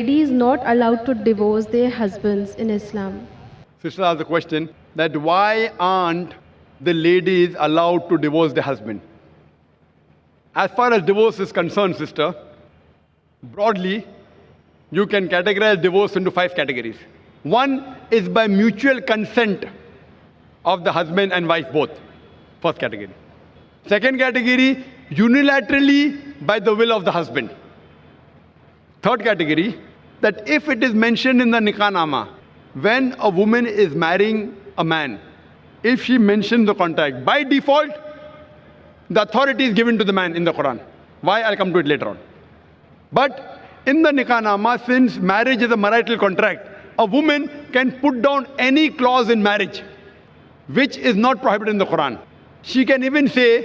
Ladies not allowed to divorce their husbands in Islam. Sister asked the question that why aren't the ladies allowed to divorce their husband? As far as divorce is concerned, sister, broadly, you can categorize divorce into 5 categories. One is by mutual consent of the husband and wife both. First category. Second category, unilaterally by the will of the husband. Third category, that if it is mentioned in the Nikah Nama, when a woman is marrying a man, if she mentions the contract, by default, the authority is given to the man in the Quran. Why? I'll come to it later on. But in the Nikah Nama, since marriage is a marital contract, a woman can put down any clause in marriage which is not prohibited in the Quran. She can even say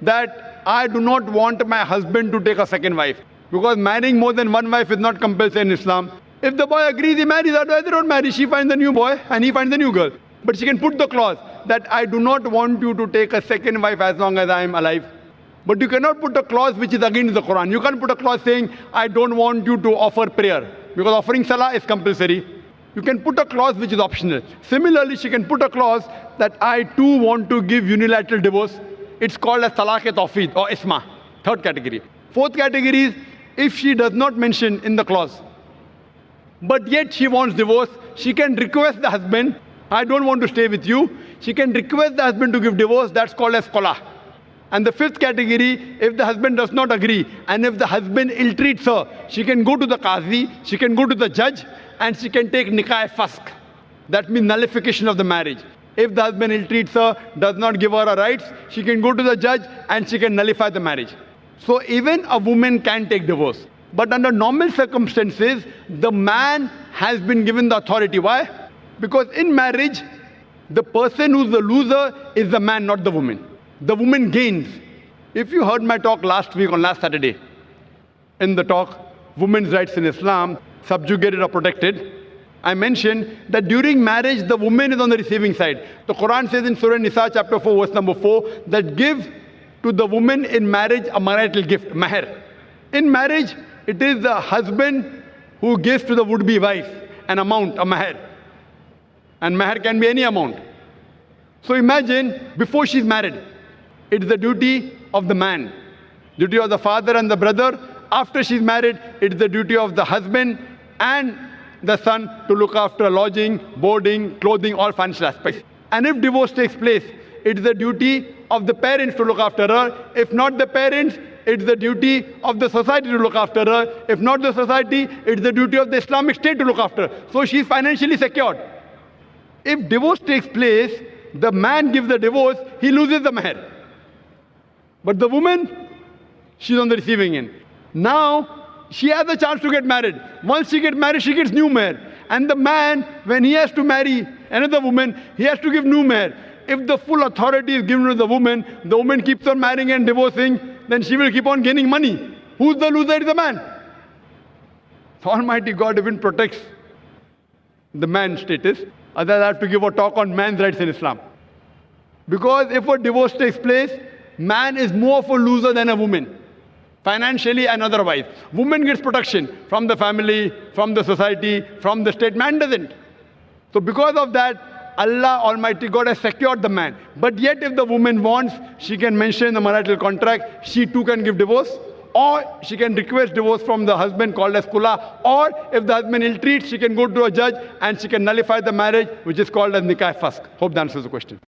that I do not want my husband to take a second wife, because marrying more than one wife is not compulsory in Islam. If the boy agrees, he marries, otherwise they don't marry. She finds a new boy and he finds a new girl. But she can put the clause that I do not want you to take a second wife as long as I am alive. But you cannot put a clause which is against the Quran. You can't put a clause saying I don't want you to offer prayer, because offering salah is compulsory. You can put a clause which is optional. Similarly, she can put a clause that I too want to give unilateral divorce. It's called as talaq-e-tawfeed or isma. Third category. Fourth category is if she does not mention in the clause, but yet she wants divorce, she can request the husband, I don't want to stay with you. She can request the husband to give divorce. That's called as qala. And the fifth category, if the husband does not agree, and if the husband ill-treats her, she can go to the qazi, she can go to the judge, and she can take nikah-e-fask. That means nullification of the marriage. If the husband ill-treats her, does not give her her rights, she can go to the judge and she can nullify the marriage. So even a woman can take divorce. But under normal circumstances, the man has been given the authority. Why? Because in marriage, the person who's the loser is the man, not the woman. The woman gains. If you heard my talk last week on last Saturday, in the talk, Women's Rights in Islam, Subjugated or Protected, I mentioned that during marriage, the woman is on the receiving side. The Quran says in Surah Nisa, chapter 4, verse number 4, that give to the woman in marriage a marital gift, mahr. In marriage, it is the husband who gives to the would-be wife an amount, a mahr. And mahr can be any amount. So imagine, before she's married, it's the duty of the man, duty of the father and the brother. After she's married, it's the duty of the husband and the son to look after lodging, boarding, clothing, all financial aspects. And if divorce takes place, it's the duty of the parents to look after her. If not the parents, it's the duty of the society to look after her. If not the society, it's the duty of the Islamic State to look after her. So she's financially secured. If divorce takes place, the man gives the divorce, he loses the mahr. But the woman, she's on the receiving end. Now, she has a chance to get married. Once she gets married, she gets new mahr. And the man, when he has to marry another woman, he has to give new mahr. If the full authority is given to the woman keeps on marrying and divorcing, then she will keep on gaining money. Who's the loser? It's the man. So Almighty God even protects the man's status. Otherwise, I have to give a talk on man's rights in Islam. Because if a divorce takes place, man is more of a loser than a woman, financially and otherwise. Woman gets protection from the family, from the society, from the state. Man doesn't. So because of that, Allah Almighty God has secured the man. But yet if the woman wants, she can mention in the marital contract, she too can give divorce. Or she can request divorce from the husband called as khula. Or if the husband ill-treats, she can go to a judge and she can nullify the marriage, which is called as nikah-e-fask. Hope that answers the question.